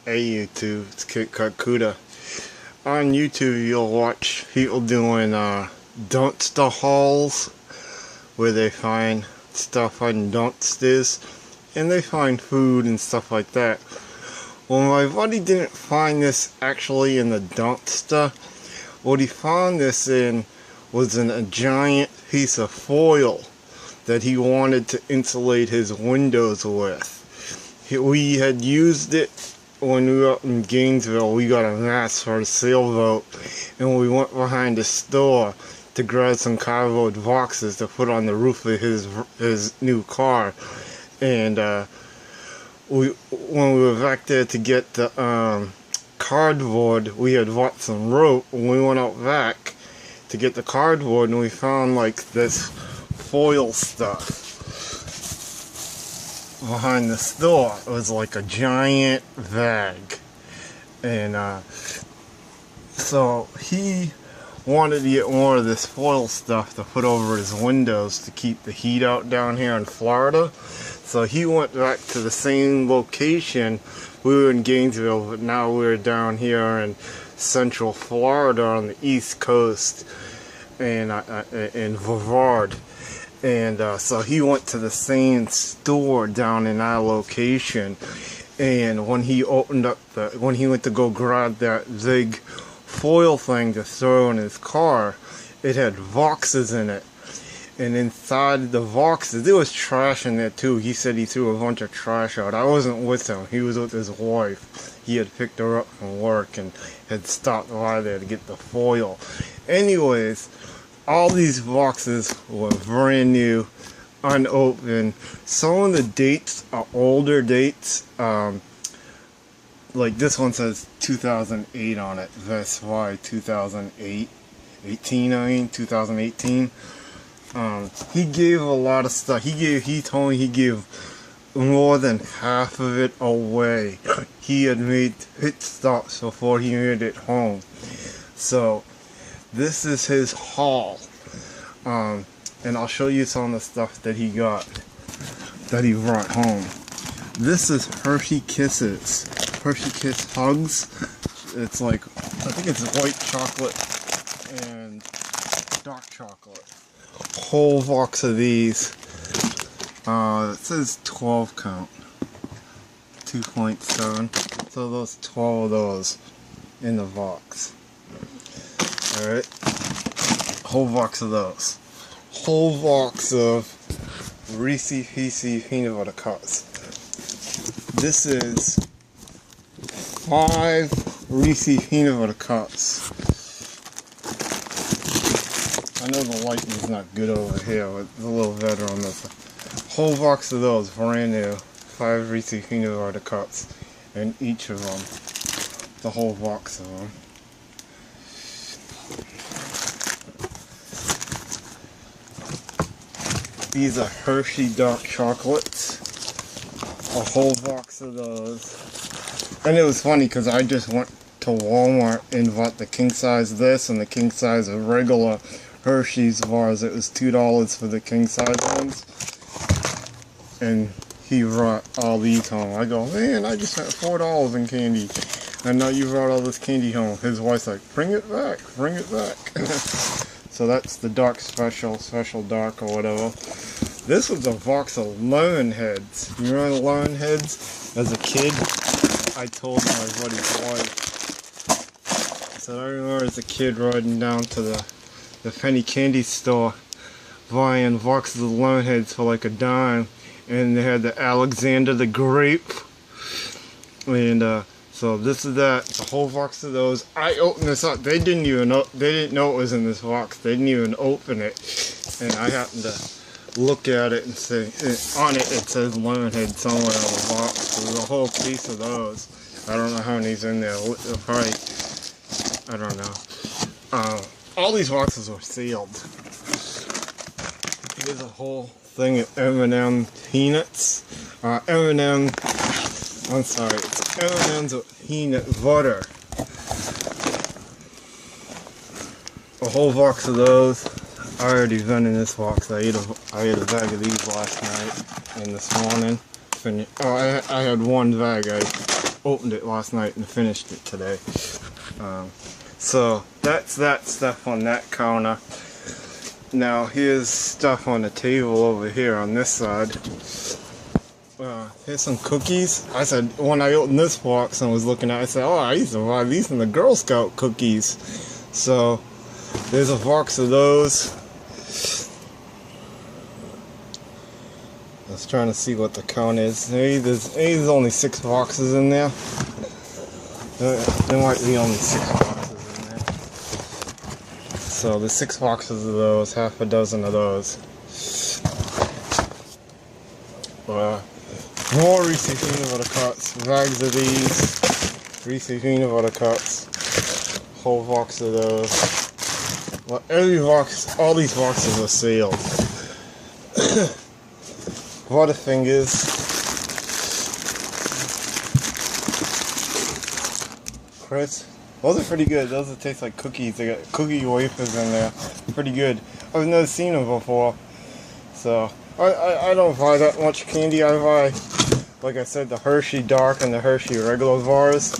Hey YouTube, it's Kid Kakuda. On YouTube you'll watch people doing dumpster hauls where they find stuff on dumpsters and they find food and stuff like that. Well, my buddy didn't find this actually in the dumpster. What he found this in was in a giant piece of foil that he wanted to insulate his windows with. We had used it when we were up in Gainesville. We got a mask for a sailboat, and we went behind the store to grab some cardboard boxes to put on the roof of his new car. And when we were back there to get the cardboard, we had bought some rope, and we went out back to get the cardboard, and we found like this foil stuff behind the store. It was like a giant bag, and so he wanted to get more of this foil stuff to put over his windows to keep the heat out down here in Florida. So he went back to the same location. We were in Gainesville, but now we're down here in Central Florida on the East Coast, and in Brevard. And so he went to the same store down in our location, and when he opened up when he went to go grab that big foil thing to throw in his car, it had boxes in it, and inside the boxes there was trash in there too. He said he threw a bunch of trash out. I wasn't with him, he was with his wife. He had picked her up from work and had stopped by there to get the foil. Anyways, all these boxes were brand new, unopened. Some of the dates are older dates. Like this one says 2008 on it. That's why 2008. 2018. He gave a lot of stuff. He told me he gave more than half of it away. He had made pit stops before he made it home. So this is his haul, and I'll show you some of the stuff that he got, that he brought home. This is Hershey Kisses, Hershey Kiss Hugs. It's like, I think it's white chocolate and dark chocolate. Whole box of these. It says 12 count, 2.7. So those 12 of those in the box. Alright, whole box of those. Whole box of Reese's Pieces peanut butter cups. This is 5 Reese's peanut butter cups. I know the lighting's not good over here, but it's a little better on this. Whole box of those, brand new. 5 Reese's peanut butter cups, and each of them, the whole box of them. These are Hershey dark chocolates, a whole box of those. And it was funny because I just went to Walmart and bought the king size this and the king size of regular Hershey's bars. It was $2 for the king size ones, and he brought all these home. I go, man, I just spent $4 in candy, and now you brought all this candy home. His wife's like, bring it back, bring it back. So that's the dark special dark or whatever. This was a box of lemon heads. You remember lemon heads? As a kid, I told my buddy's wife. So I remember as a kid riding down to the penny candy store, buying boxes of lemon heads for like $0.10, and they had the Alexander the Grape. And so this is that, the whole box of those. I opened this up. They didn't know it was in this box. They didn't even open it. And I happened to look at it and say, on it says Lemonhead somewhere on the box. So there's a whole piece of those. I don't know how many's in there. Probably, I don't know. All these boxes were sealed. Here's a whole thing of M&M peanuts. M&M. I'm sorry, it's M&M's with peanut butter. A whole box of those. I already been in this box. I ate a bag of these last night and this morning. I had one bag. I opened it last night and finished it today. So that's that stuff on that counter. Now here's stuff on the table over here on this side. Here's some cookies. I said, when I opened this box and was looking at it, I said, oh, I used to buy these in the Girl Scout cookies. So there's a box of those. I was trying to see what the count is. Maybe there's only 6 boxes in there. There might be only 6 boxes in there. So there's 6 boxes of those, half a dozen of those. More Reese's Peanut Butter Cups, bags of these, Reese's Peanut Butter Cups, whole box of those. Well, every box, all these boxes are sealed. Butterfingers. Crisp. Those are pretty good. Those taste like cookies. They got cookie wafers in there. Pretty good. I've never seen them before. So, I don't buy that much candy. I buy, like I said, the Hershey Dark and the Hershey regular bars.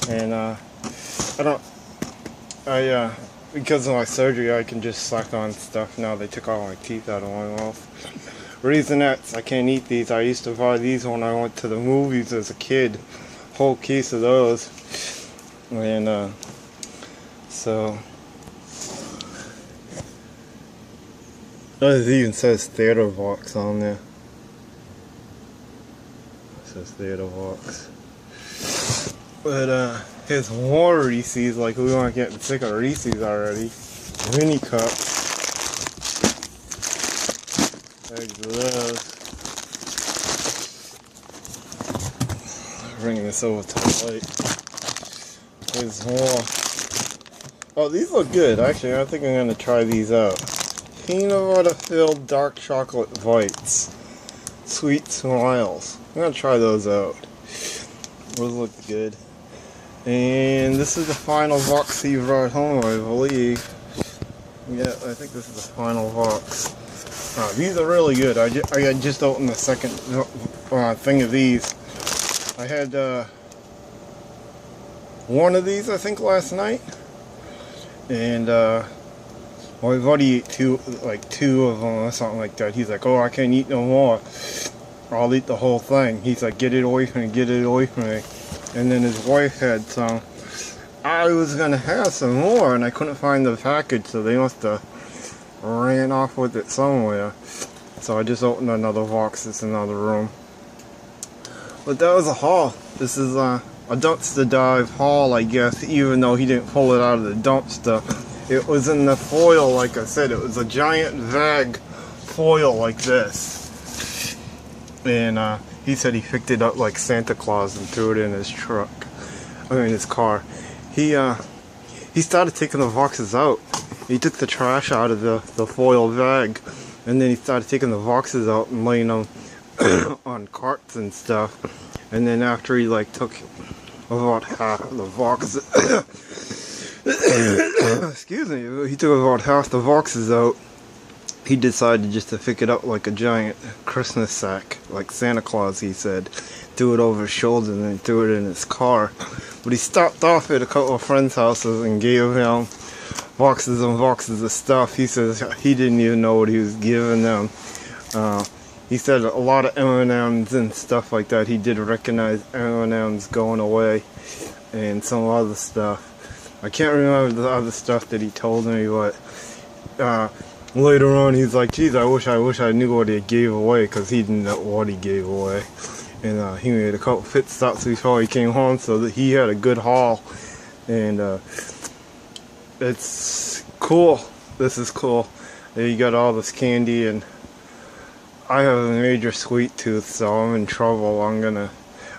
And, because of my surgery, I can just suck on stuff now. They took all my teeth out of my mouth. Raisinets, I can't eat these. I used to buy these when I went to the movies as a kid. Whole case of those. And, so... It even says Theater Box on there. It says Theater Box. But, here's more Reese's, like we weren't getting sick of Reese's already. Mini cups. Bags of those. Bringing this over to the light. There's more. Oh, these look good. Actually, I think I'm going to try these out. Peanut butter filled dark chocolate bites. Sweet Smiles. I'm going to try those out. Those look good. And this is the final box he brought home, I believe. Yeah, I think this is the final box. These are really good. I just opened the second thing of these. I had one of these, I think, last night. And my buddy ate two of them or something like that. He's like, oh, I can't eat no more. I'll eat the whole thing. He's like, get it away from me, get it away from me. And then his wife had some. I was going to have some more, and I couldn't find the package, so they must have ran off with it somewhere. So I just opened another box. It's another room. But that was a haul. This is a dumpster dive haul, I guess, even though he didn't pull it out of the dumpster. It was in the foil, like I said. It was a giant bag foil like this. And he said he picked it up like Santa Claus and threw it in his truck. I mean his car. He started taking the boxes out. He took the trash out of the foil bag, and then he started taking the boxes out and laying them on carts and stuff. And then after he like took about half of the boxes, excuse me, he took about half the boxes out. He decided just to pick it up like a giant Christmas sack, like Santa Claus, he said. Threw it over his shoulder and then threw it in his car. But he stopped off at a couple of friends' houses and gave them boxes and boxes of stuff. He says he didn't even know what he was giving them. He said a lot of M&Ms and stuff like that. He did recognize M&Ms going away and some other stuff. I can't remember the other stuff that he told me, but later on he's like, geez, I wish I knew what he gave away, because he didn't know what he gave away. And he made a couple pit stops before he came home, so that he had a good haul. And it's cool. This is cool. You got all this candy, and I have a major sweet tooth, so I'm in trouble. I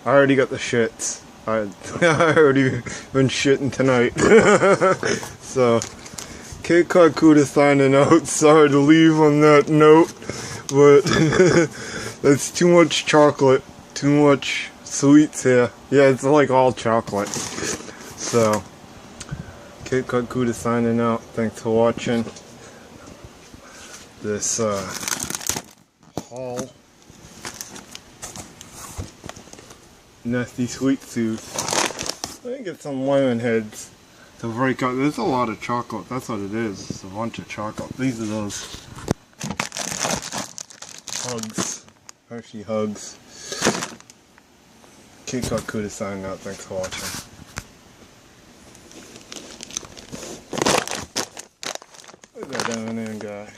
already got the shits. I already been shitting tonight. So, Kid Kakuta signing out. Sorry to leave on that note, but that's too much chocolate. Too much sweets here. Yeah, it's like all chocolate. So, Kid Kakuta signing out. Thanks for watching this haul. nasty sweet tooth. Let me get some lemon heads to break up. There's a lot of chocolate. That's what it is. It's a bunch of chocolate. These are those Hugs. Hershey Hugs. Kid Kakuta signing out. Thanks for watching. Look at that M&M guy.